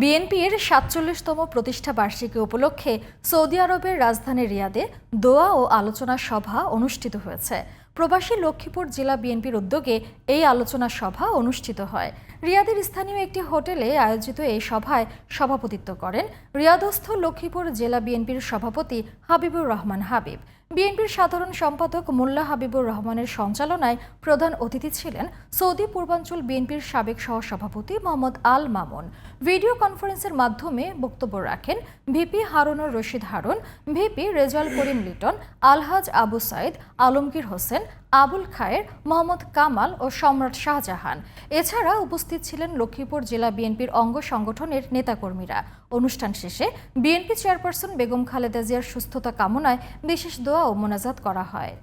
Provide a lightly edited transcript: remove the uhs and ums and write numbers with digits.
বিএনপির ৪৭তম প্রতিষ্ঠা বার্ষিকী উপলক্ষে সৌদি আরবের রাজধানী রিয়াদে দোয়া ও আলোচনা সভা অনুষ্ঠিত হয়েছে। প্রবাসী লক্ষ্মীপুর জেলা বিএনপির উদ্যোগে এই আলোচনা সভা অনুষ্ঠিত হয়। রিয়াদের স্থানীয় একটি হোটেলে আয়োজিত এই সভায় সভাপতিত্ব করেন রিয়াদস্থ লক্ষ্মীপুর জেলা বিএনপির সভাপতি হাবিবুর রহমান হাবিব। বিএনপির সাধারণ সম্পাদক মোল্লা হাবিবুর রহমানের সঞ্চালনায় প্রধান অতিথি ছিলেন সৌদি পূর্বাঞ্চল বিএনপির সাবেক সহসভাপতি মোহাম্মদ আল মামুন। ভিডিও কনফারেন্সের মাধ্যমে বক্তব্য রাখেন ভিপি হারুনুর রশিদ হারুন, ভিপি রেজাল করিম লিটন, আলহাজ আবু সাইদ, আলমগীর হোসেন, আবুল খায়ের, মোহাম্মদ কামাল ও সম্রাট শাহজাহান। এছাড়া উপস্থিত ছিলেন লক্ষ্মীপুর জেলা বিএনপির অঙ্গ সংগঠনের নেতাকর্মীরা। অনুষ্ঠান শেষে বিএনপি চেয়ারপারসন বেগম খালেদা জিয়ার সুস্থতা কামনায় বিশেষ দোয়া ও মোনাজাত করা হয়।